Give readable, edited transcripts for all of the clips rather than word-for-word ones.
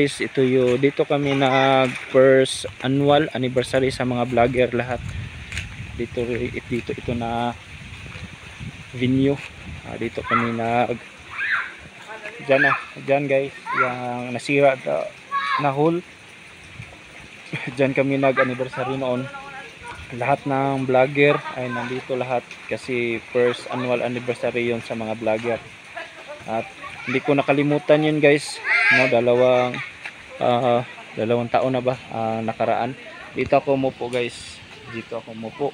guys, ito yung dito kami nag first annual anniversary sa mga vlogger lahat. Dito ito na venue. Dito kami nag diyan guys, yung nasira na hole. Diyan kami nag anniversary noon. Lahat ng vlogger ay nandito lahat kasi first annual anniversary yon sa mga vlogger. At hindi ko nakalimutan yun guys, no, dalawang taon na ba nakaraan. Dito ako umupo guys, dito ako umupo.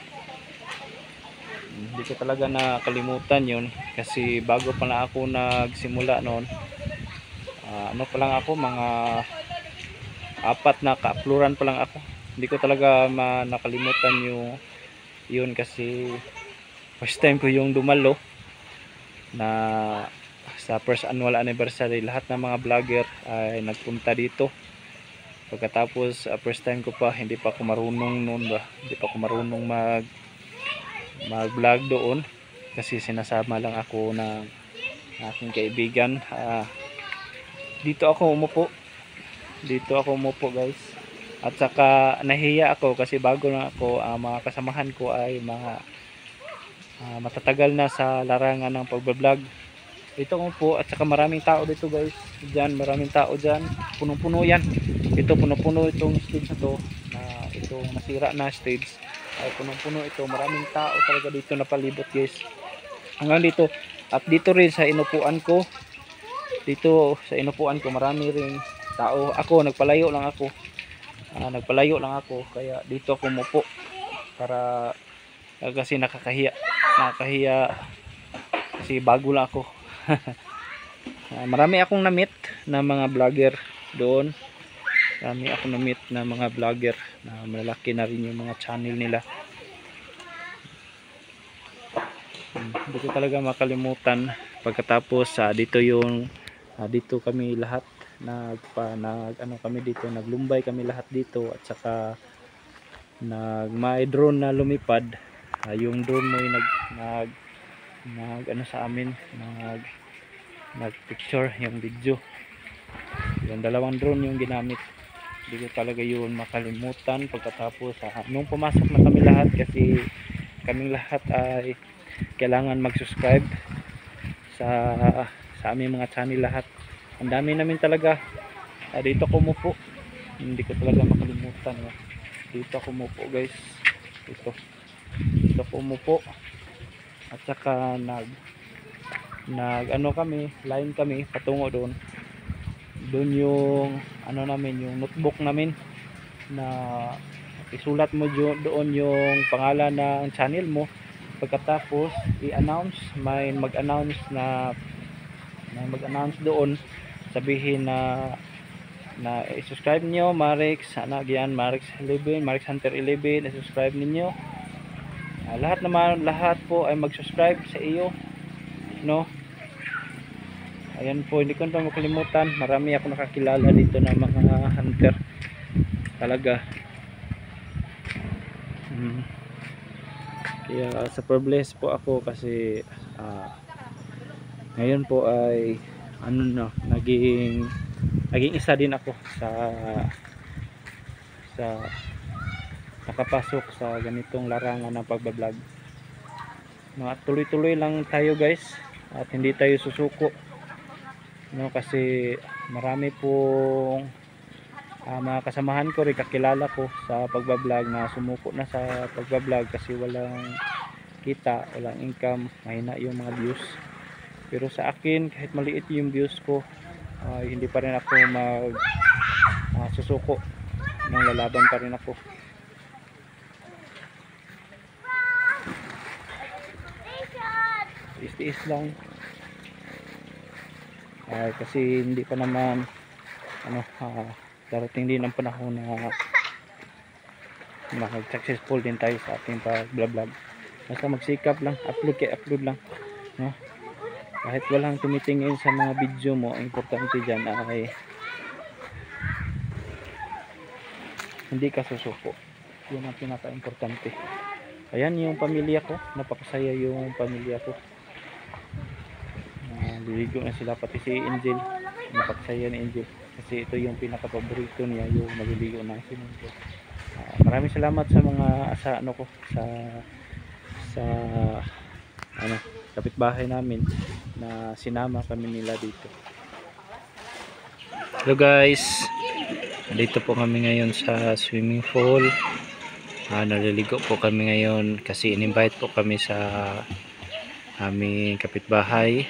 Hindi ko talaga nakalimutan yun kasi bago pa lang ako nagsimula noon, ano pa lang ako, mga 4 na ka-uploadan pa lang ako. Hindi ko talaga nakalimutan yun kasi first time ko yung dumalo na sa first annual anniversary. Lahat ng mga vlogger ay nagpunta dito. Pagkatapos first time ko pa, hindi pa ako marunong noon ba, hindi pa ako marunong mag vlog doon kasi sinasama lang ako ng aking kaibigan. Dito ako umupo guys, at saka nahiya ako kasi bago lang ako. Mga kasamahan ko ay mga matatagal na sa larangan ng pagbablog. Dito umupo at saka maraming tao dito guys. Diyan maraming tao diyan, punong-puno yan. Ito punong-puno itong stage na to, itong nasira na stage ay punong-puno ito. Maraming tao talaga dito na palibot guys, hanggang dito. At dito rin sa inupuan ko, marami rin tao. Ako nagpalayo lang ako, kaya dito ako umupo para kasi nakakahiya kasi bago lang ako. Marami akong na-meet na mga vlogger doon. Marami akong na-meet na mga vlogger na malaki na rin yung mga channel nila. Hindi ko talaga makalimutan. Pagkatapos dito kami lahat naglumbay kami lahat dito, at saka may drone na lumipad. Yung drone mo sa amin, nag picture yung video. Yung 2 drone yung ginamit. Hindi ko talaga yun makalimutan. Pagkatapos nung pumasok na kami lahat, kasi kaming lahat ay kailangan mag-subscribe sa aming mga channel lahat. Ang dami namin talaga. Dito ako umupo, hindi ko talaga makalimutan. Dito ako umupo guys, dito ako umupo. At saka line kami patungo doon yung yung notebook namin, na isulat mo doon yung pangalan ng channel mo. Pagkatapos may mag-announce doon, sabihin na i-subscribe niyo Marix Hunter 11, i-subscribe niyo. Lahat po ay mag-subscribe sa iyo, no? Ayan po, hindi ko na makalimutan. Marami ako nakakilala dito na mga hunter talaga. Kaya super blessed po ako kasi ngayon po ay naging isa din ako sa nakapasok sa ganitong larangan ng pagbablog. Tuloy-tuloy lang tayo guys, at hindi tayo susuko, no, kasi marami pong mga kasamahan ko rin, kakilala ko sa pagbablog na sumuko na sa pagbablog kasi walang kita, walang income, mahina yung mga views. Pero sa akin, kahit maliit yung views ko, hindi pa rin ako susuko, lalaban pa rin ako. Tiis lang kasi hindi pa naman darating din ang panahon na successful din tayo sa ating pag-vlog. Basta magsikap lang, upload lang, no? Kahit walang tumitingin sa mga video mo, ang importante dyan ay hindi ka susuko. Yun ang pinaka-importante. Ayan yung pamilya ko, napakasaya yung pamilya ko. Liligo na sila, pati si Angel, napakasaya ni Angel kasi ito yung pinaka-paborito niya, yung maliligo ng swimming pool. Maraming salamat sa mga sa ano, kapitbahay namin na sinama kami nila dito. Hello guys, dito po kami ngayon sa swimming pool. Naliligo po kami ngayon kasi in-invite po kami sa aming kapitbahay.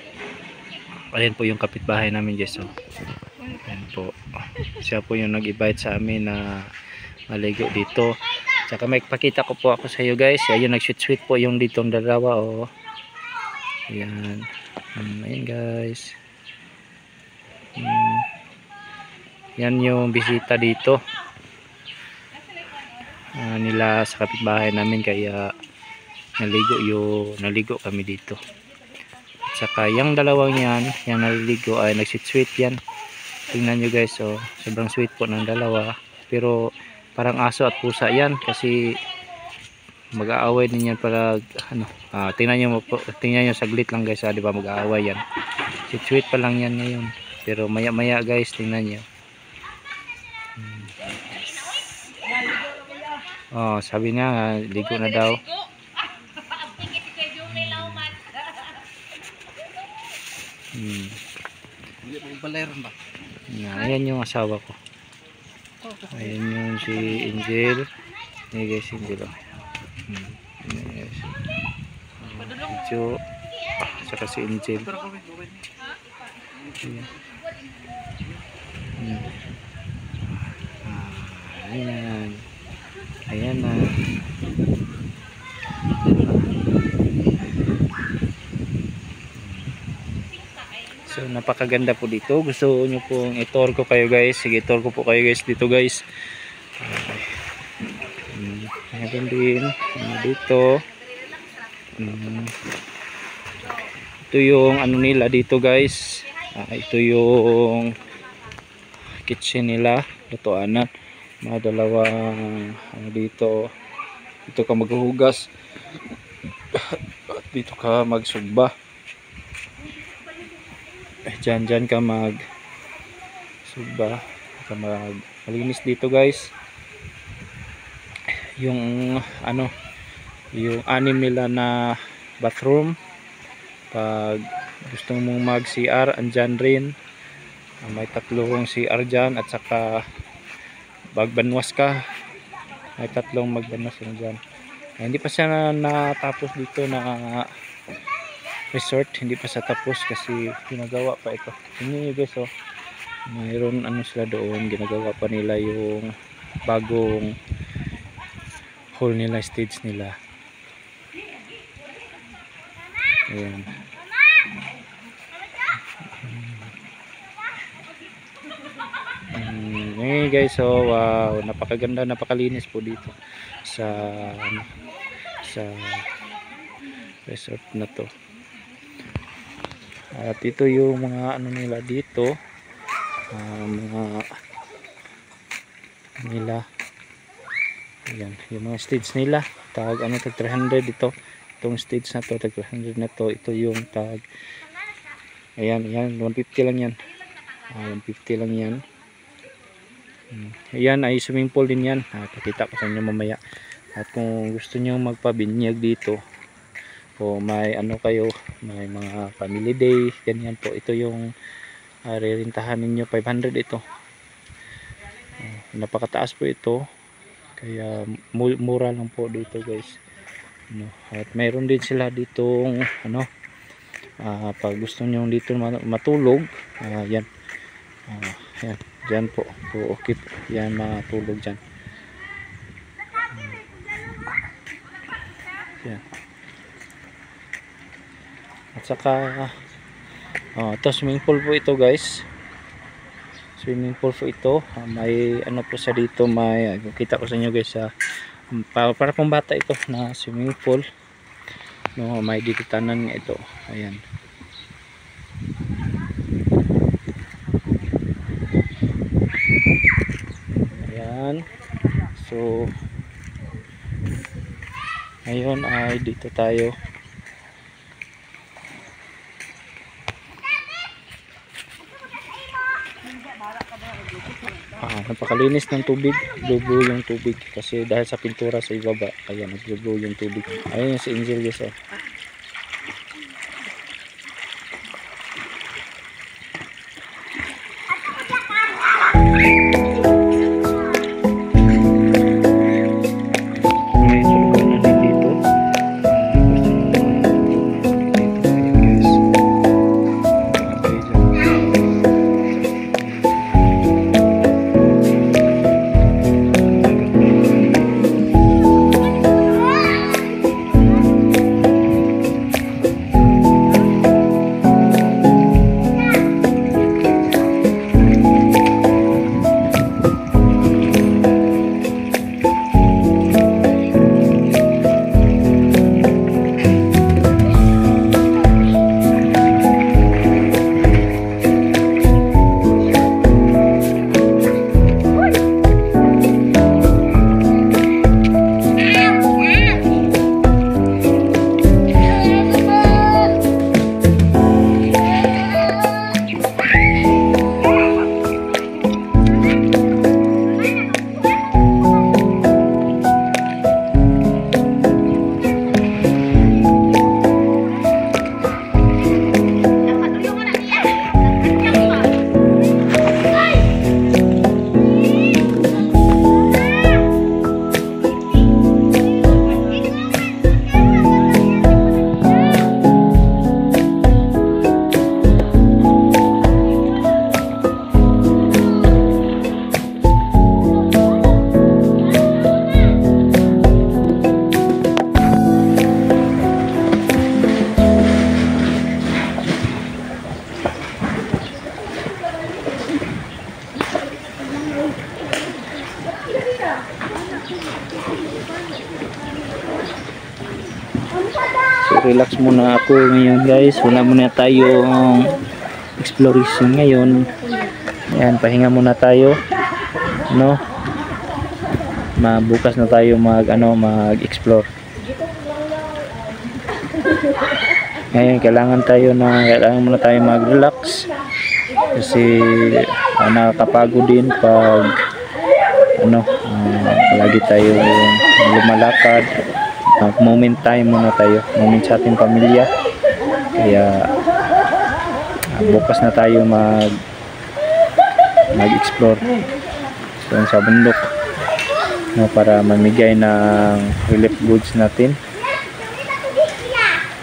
Ayan po yung kapitbahay namin, guys. Ayan po, siya po yung nag-invite sa amin na maligo dito. Tsaka may pakita ko po ako sa iyo, guys. Ayun, nag-sweet po yung ditong dalawa, oh. Ayan. Ayan, guys. Yan yung bisita dito nila sa kapitbahay namin, kaya naligo kami dito. At saka yung dalawang yan, yung naliligo ay nag-sweet yan. Tingnan nyo, guys, oh, sobrang sweet po ng dalawa, pero parang aso at pusa yan kasi mag-aaway din yan para tingnan nyo saglit lang, guys, di ba, mag-aaway yan. Sweet pa lang yan ngayon, pero maya maya, guys, tingnan nyo. Oh, sabi niya ligo na daw. Ayan yung asawa ko. Ayan yung si Angel. Ayan, guys, Angel. Yes. Ito, saka si Angel. Ayan. Ayan na. So napakaganda po dito. Gusto nyo pong i-tour ko kayo, guys. Sige, tour ko po kayo, guys, dito, guys. Ayan din dito. Ito yung ano nila dito, guys. Ito yung kitchen nila, lutuanan. Mga dalawang dito ka maghuhugas at dito ka magsugba. Dyan ka magsugba, malinis dito, guys. Yung yung anim nila na bathroom, pag gusto mong mag CR, andyan rin. May tatlong CR dyan, at saka magbanwas ka, may tatlong magbanwas dyan. Hindi pa siya natapos dito na resort, hindi pa siya tapos kasi ginagawa pa ito. Tingnan nyo, guys, oh, mayroon sila doon, ginagawa pa nila yung bagong hall nila, stage nila. Ayan. Hey, guys, so wow, napakaganda, napakalinis po dito sa resort na to. At ito yung mga nila dito, mga nila. Ayan, yung mga stage nila, tag tag 300 ito. Itong stage na to, tag 300 na to. Ito yung tag, ayan, 150 lang yan. 150 lang yan. Ayan ay swimming pool din yan. Pakita ko sa inyo mamaya. At kung gusto nyo magpabinyag dito, o may kayo, may mga family day, ganyan po, ito yung ririntahan ninyo. 500 ito. Napakataas po ito, kaya mura lang po dito, guys. At mayroon din sila ditong pag gusto nyo dito matulog, yan, yan, dyan po, okay po, yan, matulog dyan. Yan. At saka ito swimming pool po ito, guys. Swimming pool po ito. May po sa dito, may kita ko sa inyo, guys, para pong bata ito na swimming pool. May diditanan nga ito. Ayan. Ayan. So ngayon ay dito tayo. Napakalinis ng tubig, blue yung tubig kasi dahil sa pintura sa ibaba, kaya nag-blue yung tubig. Ayun yung si Angel guys, oh. So relax muna ako ngayon guys, wala muna tayong exploration ngayon. Ayan, pahinga muna tayo, no? Bukas na tayo mag-explore. Ngayon kailangan muna tayo mag-relax kasi nakakapagod din pag lagi tayo lumalakad. Moment time muna tayo, moment sa ating pamilya. Kaya bukas na tayo mag-explore sa bundok, no, para mamigay ng relief goods natin.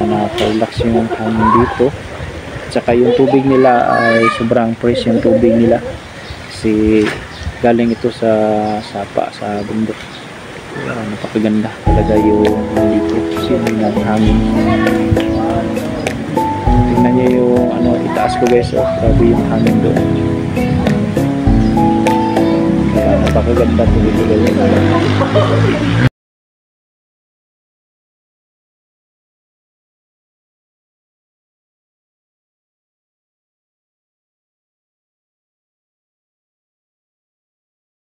Nakaka-relax yung hangin dito, tsaka yung tubig nila ay sobrang fresh yung tubig nila kasi galing ito sa sapa sa bundok. Napakaganda talaga yung dito kasi yung hangin. Tingnan nyo yung itaas ko guys, grabe yung hangin doon. Kaya napakaganda dito guys.